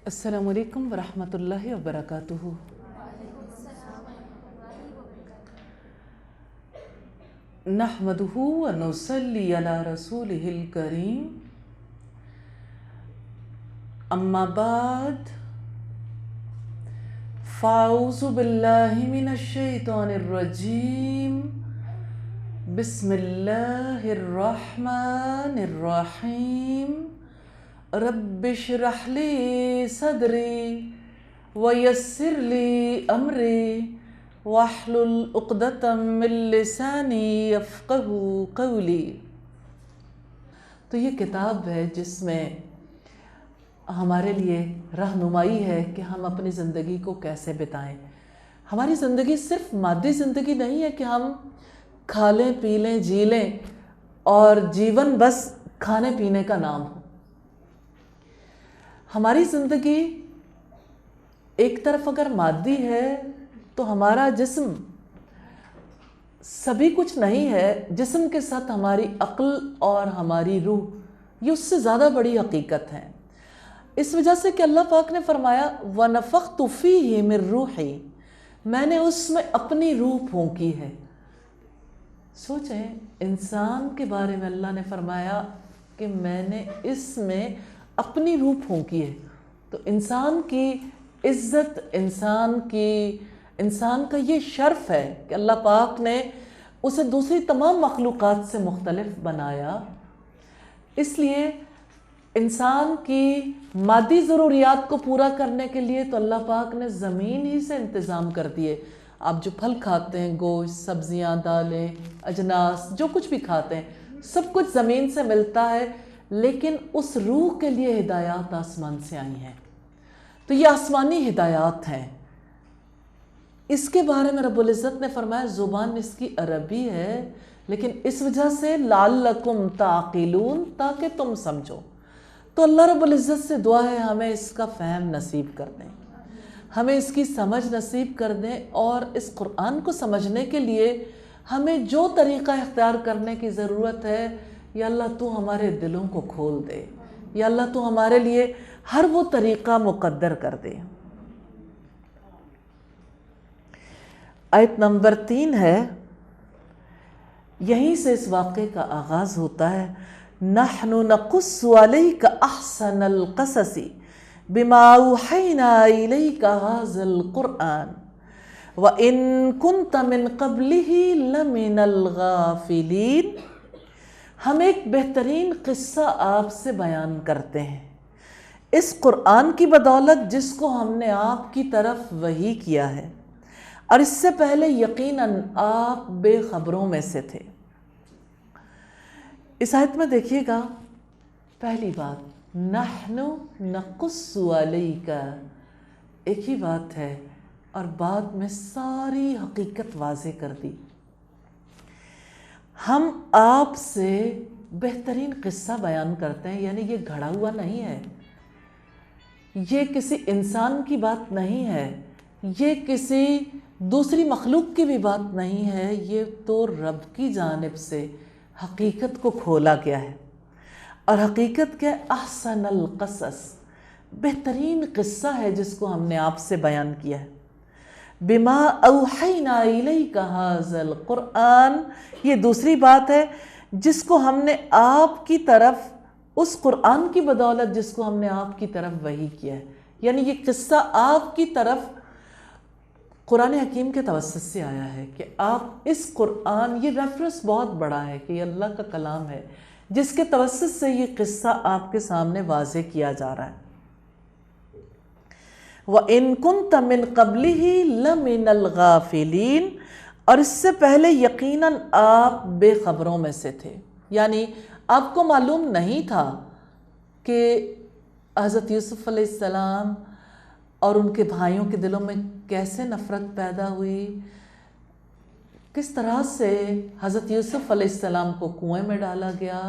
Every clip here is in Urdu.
السلام علیکم ورحمۃ اللہ وبرکاتہ۔ نحمدہ ونصلی علی رسولہ الکریم، اما بعد فاعوذ باللہ من الشیطان الرجیم، بسم اللہ الرحمن الرحیم۔ رب اشرح لی صدری ویسر لی امری واحلل عقدۃ من لسانی یفقہوا قولی۔ تو یہ کتاب ہے جس میں ہمارے لیے رہنمائی ہے کہ ہم اپنی زندگی کو کیسے بتائیں۔ ہماری زندگی صرف مادی زندگی نہیں ہے کہ ہم کھا لیں پی لیں جی لیں اور جیون بس کھانے پینے کا نام ہو۔ ہماری زندگی ایک طرف اگر مادی ہے تو ہمارا جسم سبھی کچھ نہیں ہے، جسم کے ساتھ ہماری عقل اور ہماری روح یہ اس سے زیادہ بڑی حقیقت ہے۔ اس وجہ سے کہ اللہ پاک نے فرمایا وَنَفَخْتُ فِيهِ مِن رُوحِي، میں نے اس میں اپنی روح پھونکی ہے۔ سوچیں، انسان کے بارے میں اللہ نے فرمایا کہ میں نے اس میں اپنی روح پھونکی ہے۔ تو انسان کی عزت، انسان کا یہ شرف ہے کہ اللہ پاک نے اسے دوسری تمام مخلوقات سے مختلف بنایا۔ اس لیے انسان کی مادی ضروریات کو پورا کرنے کے لیے تو اللہ پاک نے زمین ہی سے انتظام کر دیے۔ آپ جو پھل کھاتے ہیں، گوشت، سبزیاں، دالیں، اجناس، جو کچھ بھی کھاتے ہیں سب کچھ زمین سے ملتا ہے، لیکن اس روح کے لیے ہدایات آسمان سے آئی ہیں۔ تو یہ آسمانی ہدایات ہیں۔ اس کے بارے میں رب العزت نے فرمایا زبان اس کی عربی ہے، لیکن اس وجہ سے لعلکم تعقلون، تاکہ تم سمجھو۔ تو اللہ رب العزت سے دعا ہے ہمیں اس کا فہم نصیب کر دیں، ہمیں اس کی سمجھ نصیب کر دیں، اور اس قرآن کو سمجھنے کے لیے ہمیں جو طریقہ اختیار کرنے کی ضرورت ہے، یا اللہ تو ہمارے دلوں کو کھول دے، یا اللہ تو ہمارے لیے ہر وہ طریقہ مقدر کر دے۔ آیت نمبر 3 ہے، یہیں سے اس واقعے کا آغاز ہوتا ہے۔ نحن نقص علیک احسن القصص بما اوحینا الیک ھذا القرآن وان کنت من قبلہ لمن الغافلین۔ ہم ایک بہترین قصہ آپ سے بیان کرتے ہیں اس قرآن کی بدولت جس کو ہم نے آپ کی طرف وحی کیا ہے، اور اس سے پہلے یقیناً آپ بے خبروں میں سے تھے۔ اس آیت میں دیکھیے گا، پہلی بات نحن نقص علیک، ایک ہی بات ہے اور بعد میں ساری حقیقت واضح کر دی۔ ہم آپ سے بہترین قصہ بیان کرتے ہیں، یعنی یہ گھڑا ہوا نہیں ہے، یہ کسی انسان کی بات نہیں ہے، یہ کسی دوسری مخلوق کی بھی بات نہیں ہے، یہ تو رب کی جانب سے حقیقت کو کھولا گیا ہے۔ اور حقیقت کیا ہے؟ احسن القصص، بہترین قصہ ہے جس کو ہم نے آپ سے بیان کیا ہے۔ بما اوحینا الیک ھذا القرآن، یہ دوسری بات ہے جس کو ہم نے آپ کی طرف، اس قرآن کی بدولت جس کو ہم نے آپ کی طرف وحی کیا ہے، یعنی یہ قصہ آپ کی طرف قرآن حکیم کے توسط سے آیا ہے کہ آپ اس قرآن، یہ ریفرنس بہت بڑا ہے کہ یہ اللہ کا کلام ہے جس کے توسط سے یہ قصہ آپ کے سامنے واضح کیا جا رہا ہے۔ وَإِن كُنْتَ مِن قَبْلِهِ لَمِنَ الْغَافِلِينَ، اور اس سے پہلے یقیناً آپ بے خبروں میں سے تھے، یعنی آپ کو معلوم نہیں تھا کہ حضرت یوسف علیہ السلام اور ان کے بھائیوں کے دلوں میں کیسے نفرت پیدا ہوئی، کس طرح سے حضرت یوسف علیہ السلام کو کنویں میں ڈالا گیا،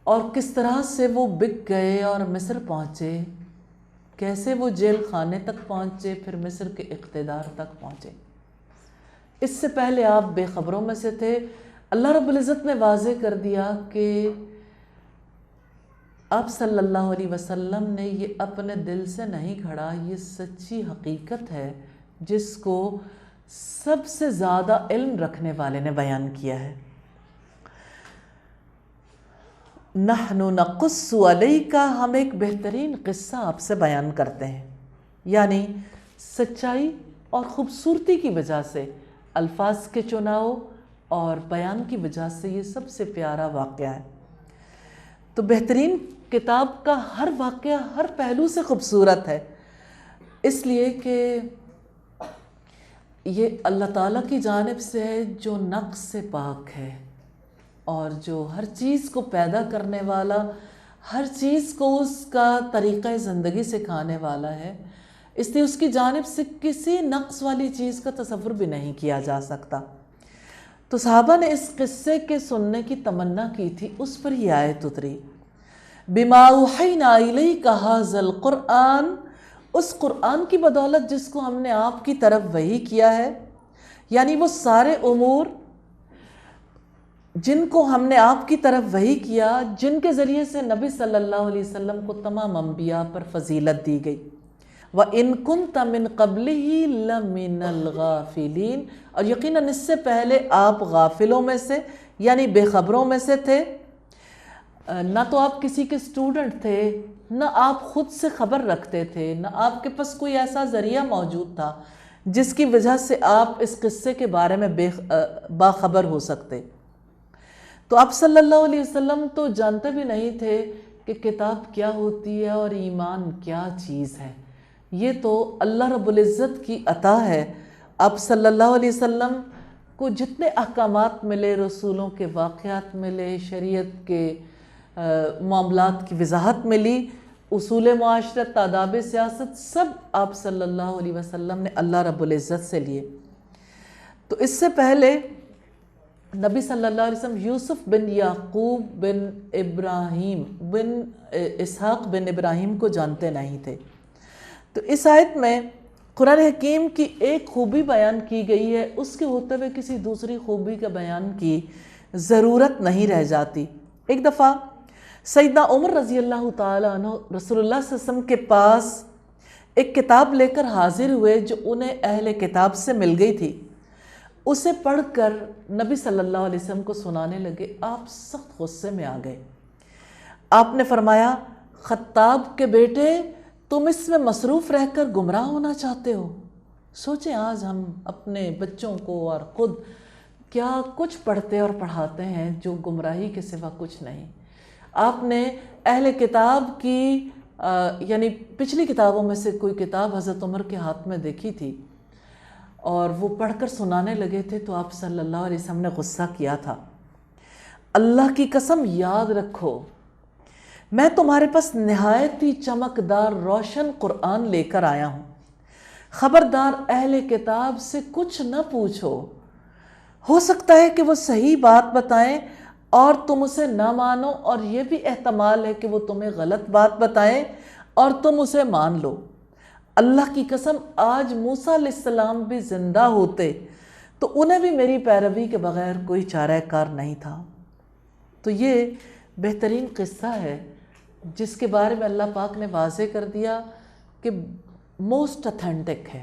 اور کس طرح سے وہ بک گئے اور مصر پہنچے، کیسے وہ جیل خانے تک پہنچے، پھر مصر کے اقتدار تک پہنچے۔ اس سے پہلے آپ بے خبروں میں سے تھے۔ اللہ رب العزت نے واضح کر دیا کہ آپ صلی اللہ علیہ وسلم نے یہ اپنے دل سے نہیں گھڑا، یہ سچی حقیقت ہے جس کو سب سے زیادہ علم رکھنے والے نے بیان کیا ہے۔ نحن نقص علیک، ہم ایک بہترین قصہ آپ سے بیان کرتے ہیں، یعنی سچائی اور خوبصورتی کی وجہ سے، الفاظ کے چناؤ اور بیان کی وجہ سے یہ سب سے پیارا واقعہ ہے۔ تو بہترین کتاب کا ہر واقعہ ہر پہلو سے خوبصورت ہے، اس لیے کہ یہ اللہ تعالیٰ کی جانب سے ہے جو نقص سے پاک ہے، اور جو ہر چیز کو پیدا کرنے والا، ہر چیز کو اس کا طریقہ زندگی سکھانے والا ہے، اس لیے اس کی جانب سے کسی نقص والی چیز کا تصور بھی نہیں کیا جا سکتا۔ تو صحابہ نے اس قصے کے سننے کی تمنا کی تھی، اس پر یہ آیت اتری، بِمَا أَوْحَيْنَا إِلَيْكَ هَذَا الْقُرْآنَ، اس قرآن کی بدولت جس کو ہم نے آپ کی طرف وحی کیا ہے، یعنی وہ سارے امور جن کو ہم نے آپ کی طرف وحی کیا، جن کے ذریعے سے نبی صلی اللہ علیہ وسلم کو تمام انبیاء پر فضیلت دی گئی۔ وَإِن كُنْتَ مِن قَبْلِهِ لَمِنَ الْغَافِلِينَ، اور یقیناً اس سے پہلے آپ غافلوں میں سے یعنی بے خبروں میں سے تھے۔ نہ تو آپ کسی کے اسٹوڈنٹ تھے، نہ آپ خود سے خبر رکھتے تھے، نہ آپ کے پاس کوئی ایسا ذریعہ موجود تھا جس کی وجہ سے آپ اس قصے کے بارے میں باخبر ہو سکتے۔ تو آپ صلی اللہ علیہ وسلم تو جانتے بھی نہیں تھے کہ کتاب کیا ہوتی ہے اور ایمان کیا چیز ہے۔ یہ تو اللہ رب العزت کی عطا ہے۔ آپ صلی اللہ علیہ وسلم کو جتنے احکامات ملے، رسولوں کے واقعات ملے، شریعت کے معاملات کی وضاحت ملی، اصول معاشرت، آداب سیاست، سب آپ صلی اللہ علیہ وسلم نے اللہ رب العزت سے لیے۔ تو اس سے پہلے نبی صلی اللہ علیہ وسلم یوسف بن یعقوب بن ابراہیم بن اسحاق بن ابراہیم کو جانتے نہیں تھے۔ تو اس آیت میں قرآن حکیم کی ایک خوبی بیان کی گئی ہے، اس کے ہوتے ہوئے کسی دوسری خوبی کا بیان کی ضرورت نہیں رہ جاتی۔ ایک دفعہ سیدنا عمر رضی اللہ تعالیٰ عنہ رسول اللہ صلی اللہ علیہ وسلم کے پاس ایک کتاب لے کر حاضر ہوئے جو انہیں اہل کتاب سے مل گئی تھی۔ اسے پڑھ کر نبی صلی اللہ علیہ وسلم کو سنانے لگے۔ آپ سخت غصے میں آ گئے۔ آپ نے فرمایا، خطاب کے بیٹے، تم اس میں مصروف رہ کر گمراہ ہونا چاہتے ہو؟ سوچیں آج ہم اپنے بچوں کو اور خود کیا کچھ پڑھتے اور پڑھاتے ہیں جو گمراہی کے سوا کچھ نہیں۔ آپ نے اہل کتاب کی یعنی پچھلی کتابوں میں سے کوئی کتاب حضرت عمر کے ہاتھ میں دیکھی تھی اور وہ پڑھ کر سنانے لگے تھے، تو آپ صلی اللہ علیہ وسلم نے غصہ کیا تھا۔ اللہ کی قسم یاد رکھو، میں تمہارے پاس نہایت ہی چمکدار روشن قرآن لے کر آیا ہوں، خبردار اہل کتاب سے کچھ نہ پوچھو، ہو سکتا ہے کہ وہ صحیح بات بتائیں اور تم اسے نہ مانو، اور یہ بھی احتمال ہے کہ وہ تمہیں غلط بات بتائیں اور تم اسے مان لو۔ اللہ کی قسم آج موسیٰ علیہ السلام بھی زندہ ہوتے تو انہیں بھی میری پیروی کے بغیر کوئی چارہ کار نہیں تھا۔ تو یہ بہترین قصہ ہے جس کے بارے میں اللہ پاک نے واضح کر دیا کہ موسٹ اتھینٹک ہے،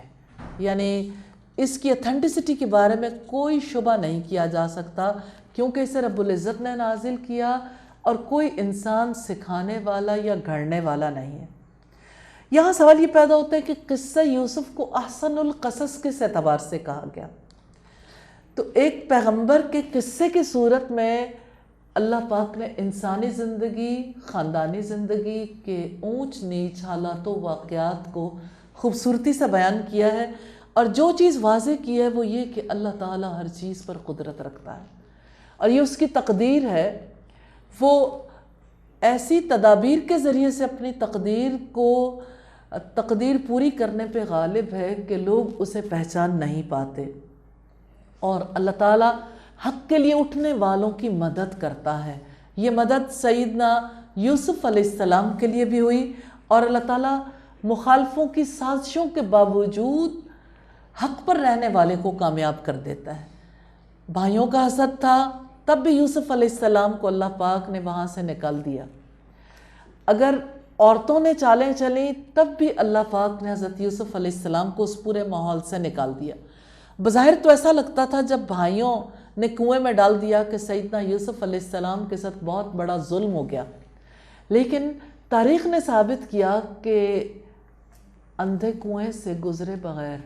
یعنی اس کی اتھینٹسٹی کے بارے میں کوئی شبہ نہیں کیا جا سکتا، کیونکہ اسے رب العزت نے نازل کیا اور کوئی انسان سکھانے والا یا گھڑنے والا نہیں ہے۔ یہاں سوال یہ پیدا ہوتا ہے کہ قصہ یوسف کو احسن القصص کس اعتبار سے کہا گیا؟ تو ایک پیغمبر کے قصے کی صورت میں اللہ پاک نے انسانی زندگی، خاندانی زندگی کے اونچ نیچ حالات و واقعات کو خوبصورتی سے بیان کیا ہے، اور جو چیز واضح کی ہے وہ یہ کہ اللہ تعالیٰ ہر چیز پر قدرت رکھتا ہے اور یہ اس کی تقدیر ہے۔ وہ ایسی تدابیر کے ذریعے سے اپنی تقدیر پوری کرنے پہ غالب ہے کہ لوگ اسے پہچان نہیں پاتے، اور اللہ تعالیٰ حق کے لیے اٹھنے والوں کی مدد کرتا ہے۔ یہ مدد سیدنا یوسف علیہ السلام کے لیے بھی ہوئی، اور اللہ تعالیٰ مخالفوں کی سازشوں کے باوجود حق پر رہنے والے کو کامیاب کر دیتا ہے۔ بھائیوں کا حسد تھا، تب بھی یوسف علیہ السلام کو اللہ پاک نے وہاں سے نکال دیا۔ اگر عورتوں نے چالیں چلیں تب بھی اللہ پاک نے حضرت یوسف علیہ السلام کو اس پورے ماحول سے نکال دیا۔ بظاہر تو ایسا لگتا تھا جب بھائیوں نے کنویں میں ڈال دیا کہ سیدنا یوسف علیہ السلام کے ساتھ بہت بڑا ظلم ہو گیا، لیکن تاریخ نے ثابت کیا کہ اندھے کنویں سے گزرے بغیر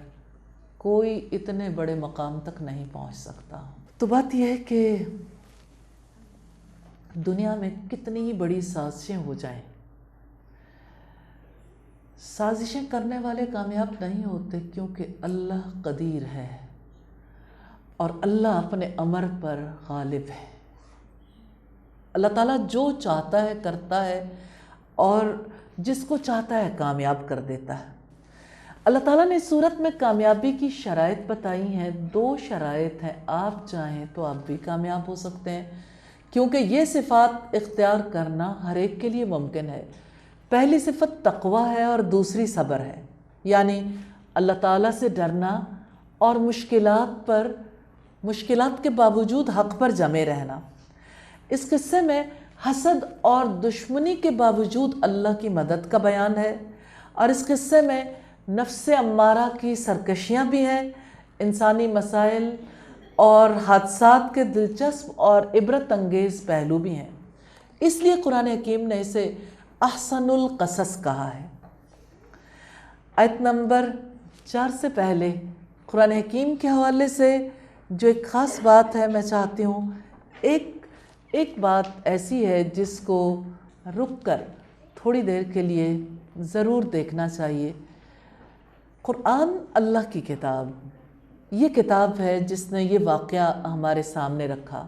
کوئی اتنے بڑے مقام تک نہیں پہنچ سکتا۔ تو بات یہ ہے کہ دنیا میں کتنی ہی بڑی سازشیں ہو جائیں، سازشیں کرنے والے کامیاب نہیں ہوتے، کیونکہ اللہ قدیر ہے اور اللہ اپنے امر پر غالب ہے۔ اللہ تعالیٰ جو چاہتا ہے کرتا ہے اور جس کو چاہتا ہے کامیاب کر دیتا ہے۔ اللہ تعالیٰ نے اس صورت میں کامیابی کی شرائط بتائی ہیں۔ 2 شرائط ہیں، آپ چاہیں تو آپ بھی کامیاب ہو سکتے ہیں، کیونکہ یہ صفات اختیار کرنا ہر ایک کے لیے ممکن ہے۔ پہلی صفت تقوی ہے اور دوسری صبر ہے، یعنی اللہ تعالیٰ سے ڈرنا اور مشکلات کے باوجود حق پر جمے رہنا۔ اس قصے میں حسد اور دشمنی کے باوجود اللہ کی مدد کا بیان ہے، اور اس قصے میں نفس امارہ کی سرکشیاں بھی ہیں، انسانی مسائل اور حادثات کے دلچسپ اور عبرت انگیز پہلو بھی ہیں۔ اس لیے قرآن حکیم نے اسے احسن القصص کہا ہے۔ آیت نمبر 4 سے پہلے قرآن حکیم کے حوالے سے جو ایک خاص بات ہے میں چاہتی ہوں، ایک بات ایسی ہے جس کو رک کر تھوڑی دیر کے لیے ضرور دیکھنا چاہیے۔ قرآن اللہ کی کتاب، یہ کتاب ہے جس نے یہ واقعہ ہمارے سامنے رکھا،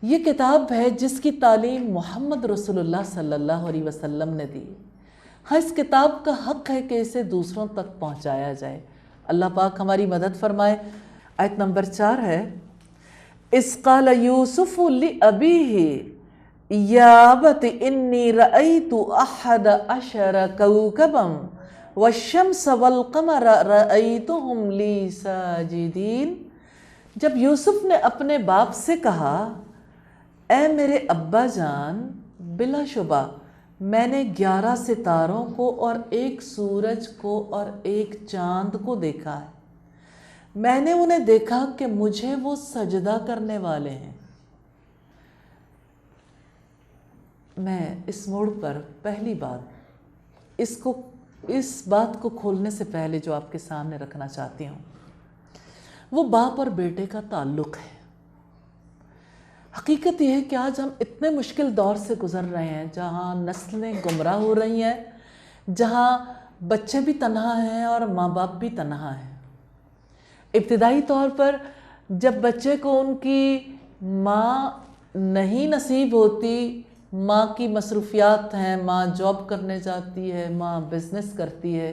یہ کتاب ہے جس کی تعلیم محمد رسول اللہ صلی اللہ علیہ وسلم نے دی۔ ہاں، اس کتاب کا حق ہے کہ اسے دوسروں تک پہنچایا جائے۔ اللہ پاک ہماری مدد فرمائے۔ آیت نمبر 4 ہے، اِذْ قَالَ يُوسُفُ لِأَبِيهِ يَا أَبَتِ إِنِّي رَأَيْتُ أَحَدَ عَشَرَ كَوْكَبًا وَالشَّمْسَ وَالْقَمَرَ رَأَيْتُهُمْ لِي سَاجِدِينَ۔ جب یوسف نے اپنے باپ سے کہا، اے میرے ابا جان، بلا شبہ میں نے 11 ستاروں کو اور 1 سورج کو اور 1 چاند کو دیکھا ہے، میں نے انہیں دیکھا کہ مجھے وہ سجدہ کرنے والے ہیں۔ میں اس موڑ پر پہلی بات اس بات کو کھولنے سے پہلے جو آپ کے سامنے رکھنا چاہتی ہوں، وہ باپ اور بیٹے کا تعلق ہے۔ حقیقت یہ ہے کہ آج ہم اتنے مشکل دور سے گزر رہے ہیں جہاں نسلیں گمراہ ہو رہی ہیں، جہاں بچے بھی تنہا ہیں اور ماں باپ بھی تنہا ہیں۔ ابتدائی طور پر جب بچے کو ان کی ماں نہیں نصیب ہوتی، ماں کی مصروفیات ہیں، ماں جاب کرنے جاتی ہے، ماں بزنس کرتی ہے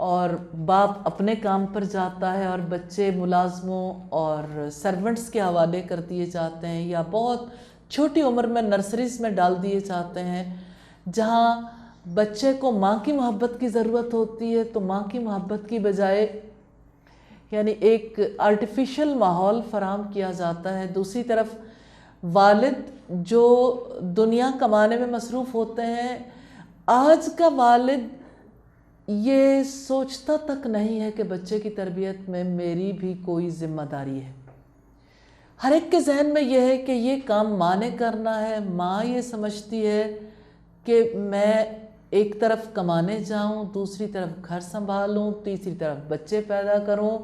اور باپ اپنے کام پر جاتا ہے، اور بچے ملازموں اور سرونٹس کے حوالے کر دیے جاتے ہیں، یا بہت چھوٹی عمر میں نرسریز میں ڈال دیے جاتے ہیں، جہاں بچے کو ماں کی محبت کی ضرورت ہوتی ہے تو ماں کی محبت کی بجائے یعنی ایک آرٹیفیشل ماحول فراہم کیا جاتا ہے۔ دوسری طرف والد جو دنیا کمانے میں مصروف ہوتے ہیں، آج کا والد یہ سوچتا تک نہیں ہے کہ بچے کی تربیت میں میری بھی کوئی ذمہ داری ہے۔ ہر ایک کے ذہن میں یہ ہے کہ یہ کام ماں نے کرنا ہے۔ ماں یہ سمجھتی ہے کہ میں ایک طرف کمانے جاؤں، دوسری طرف گھر سنبھالوں، تیسری طرف بچے پیدا کروں،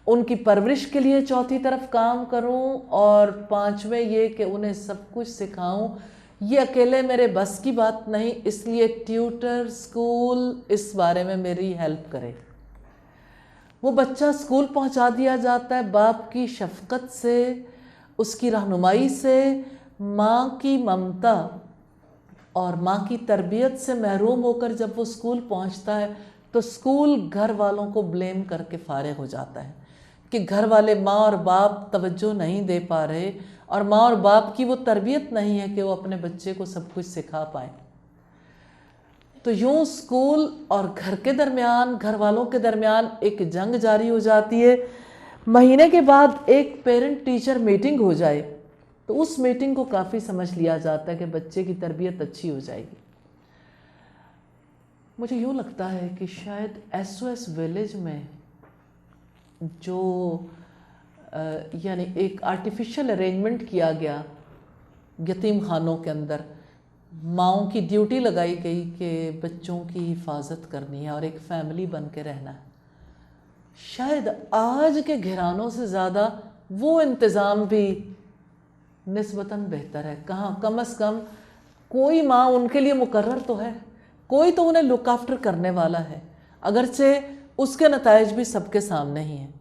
ان کی پرورش کے لیے چوتھی طرف کام کروں، اور 5ویں یہ کہ انہیں سب کچھ سکھاؤں۔ یہ اکیلے میرے بس کی بات نہیں، اس لیے ٹیوٹر، اسکول اس بارے میں میری ہیلپ کرے۔ وہ بچہ اسکول پہنچا دیا جاتا ہے، باپ کی شفقت سے، اس کی رہنمائی سے، ماں کی ممتا اور ماں کی تربیت سے محروم ہو کر جب وہ اسکول پہنچتا ہے تو اسکول گھر والوں کو بلیم کر کے فارغ ہو جاتا ہے کہ گھر والے ماں اور باپ توجہ نہیں دے پا رہے، اور ماں اور باپ کی وہ تربیت نہیں ہے کہ وہ اپنے بچے کو سب کچھ سکھا پائیں۔ تو یوں اسکول اور گھر کے درمیان، گھر والوں کے درمیان ایک جنگ جاری ہو جاتی ہے۔ مہینے کے بعد ایک پیرنٹ ٹیچر میٹنگ ہو جائے تو اس میٹنگ کو کافی سمجھ لیا جاتا ہے کہ بچے کی تربیت اچھی ہو جائے گی۔ مجھے یوں لگتا ہے کہ شاید ایس او ایس ویلیج میں جو یعنی ایک آرٹیفیشل ارینجمنٹ کیا گیا یتیم خانوں کے اندر، ماؤں کی ڈیوٹی لگائی گئی کہ بچوں کی حفاظت کرنی ہے اور ایک فیملی بن کے رہنا ہے، شاید آج کے گھرانوں سے زیادہ وہ انتظام بھی نسبتاً بہتر ہے۔ کہاں کم از کم کوئی ماں ان کے لیے مقرر تو ہے، کوئی تو انہیں لک آفٹر کرنے والا ہے، اگرچہ اس کے نتائج بھی سب کے سامنے ہی ہیں۔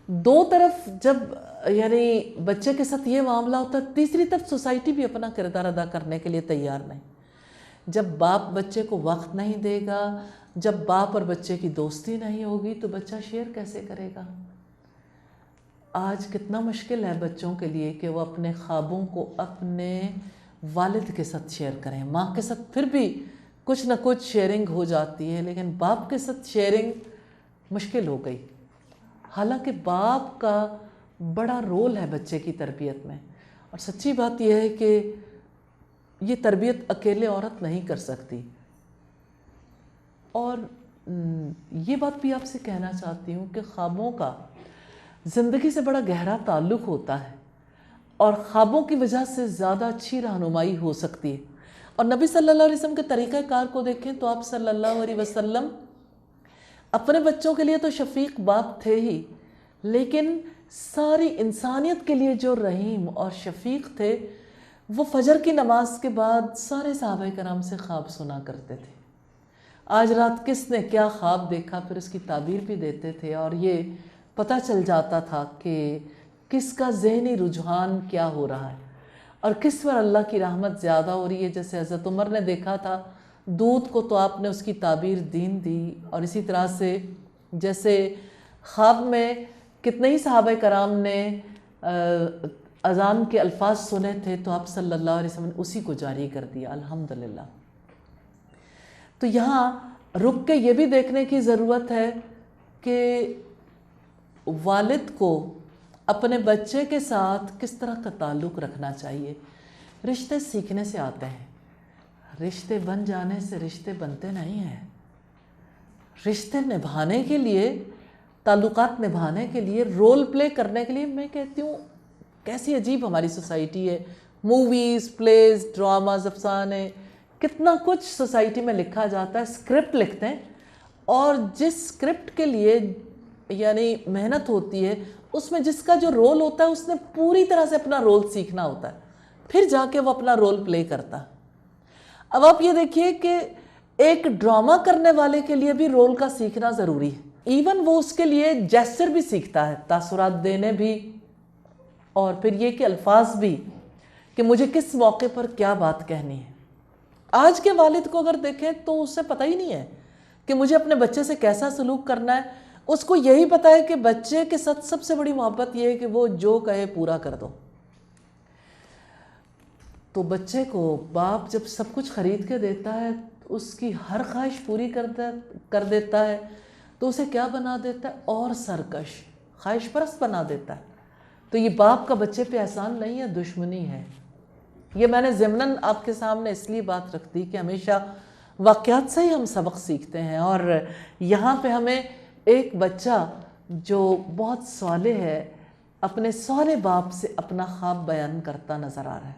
دو طرف جب یعنی بچے کے ساتھ یہ معاملہ ہوتا ہے، تیسری طرف سوسائٹی بھی اپنا کردار ادا کرنے کے لیے تیار نہیں۔ جب باپ بچے کو وقت نہیں دے گا، جب باپ اور بچے کی دوستی نہیں ہوگی تو بچہ شیئر کیسے کرے گا؟ آج کتنا مشکل ہے بچوں کے لیے کہ وہ اپنے خوابوں کو اپنے والد کے ساتھ شیئر کریں۔ ماں کے ساتھ پھر بھی کچھ نہ کچھ شیئرنگ ہو جاتی ہے، لیکن باپ کے ساتھ شیئرنگ مشکل ہو گئی، حالانکہ باپ کا بڑا رول ہے بچے کی تربیت میں۔ اور سچی بات یہ ہے کہ یہ تربیت اکیلے عورت نہیں کر سکتی۔ اور یہ بات بھی آپ سے کہنا چاہتی ہوں کہ خوابوں کا زندگی سے بڑا گہرا تعلق ہوتا ہے، اور خوابوں کی وجہ سے زیادہ اچھی رہنمائی ہو سکتی ہے۔ اور نبی صلی اللہ علیہ وسلم کے طریقہ کار کو دیکھیں تو آپ صلی اللہ علیہ وسلم اپنے بچوں کے لیے تو شفیق باپ تھے ہی، لیکن ساری انسانیت کے لیے جو رحیم اور شفیق تھے، وہ فجر کی نماز کے بعد سارے صحابہ کرام سے خواب سنا کرتے تھے۔ آج رات کس نے کیا خواب دیکھا پھر اس کی تعبیر بھی دیتے تھے، اور یہ پتہ چل جاتا تھا کہ کس کا ذہنی رجحان کیا ہو رہا ہے اور کس پر اللہ کی رحمت زیادہ ہو رہی ہے۔ جیسے حضرت عمر نے دیکھا تھا دودھ کو، تو آپ نے اس کی تعبیر دین دی، اور اسی طرح سے جیسے خواب میں کتنے ہی صحابہ کرام نے اذان کے الفاظ سنے تھے تو آپ صلی اللہ علیہ وسلم نے اسی کو جاری کر دیا، الحمدللہ۔ تو یہاں رک کے یہ بھی دیکھنے کی ضرورت ہے کہ والد کو اپنے بچے کے ساتھ کس طرح کا تعلق رکھنا چاہیے۔ رشتے سیکھنے سے آتے ہیں، رشتے بن جانے سے رشتے بنتے نہیں ہیں۔ رشتے نبھانے کے لیے، تعلقات نبھانے کے لیے، رول پلے کرنے کے لیے، میں کہتی ہوں کیسی عجیب ہماری سوسائٹی ہے۔ موویز، پلیز، ڈراماز، افسانے، کتنا کچھ سوسائٹی میں لکھا جاتا ہے، اسکرپٹ لکھتے ہیں، اور جس اسکرپٹ کے لیے یعنی محنت ہوتی ہے، اس میں جس کا جو رول ہوتا ہے اس نے پوری طرح سے اپنا رول سیکھنا ہوتا ہے، پھر جا کے وہ اپنا رول پلے کرتا ہے۔ اب آپ یہ دیکھیے کہ ایک ڈرامہ کرنے والے کے لیے بھی رول کا سیکھنا ضروری ہے، ایون وہ اس کے لیے جیسچر بھی سیکھتا ہے، تاثرات دینے بھی، اور پھر یہ کہ الفاظ بھی، کہ مجھے کس موقع پر کیا بات کہنی ہے۔ آج کے والد کو اگر دیکھیں تو اسے پتہ ہی نہیں ہے کہ مجھے اپنے بچے سے کیسا سلوک کرنا ہے۔ اس کو یہی پتہ ہے کہ بچے کے ساتھ سب سے بڑی محبت یہ ہے کہ وہ جو کہے پورا کر دو۔ تو بچے کو باپ جب سب کچھ خرید کے دیتا ہے، اس کی ہر خواہش پوری کر دیتا ہے، تو اسے کیا بنا دیتا ہے؟ اور سرکش، خواہش پرست بنا دیتا ہے۔ تو یہ باپ کا بچے پہ احسان نہیں ہے، دشمنی ہے۔ یہ میں نے ضمناً آپ کے سامنے اس لیے بات رکھ دی کہ ہمیشہ واقعات سے ہی ہم سبق سیکھتے ہیں، اور یہاں پہ ہمیں ایک بچہ جو بہت صالح ہے اپنے صالح باپ سے اپنا خواب بیان کرتا نظر آ رہا ہے۔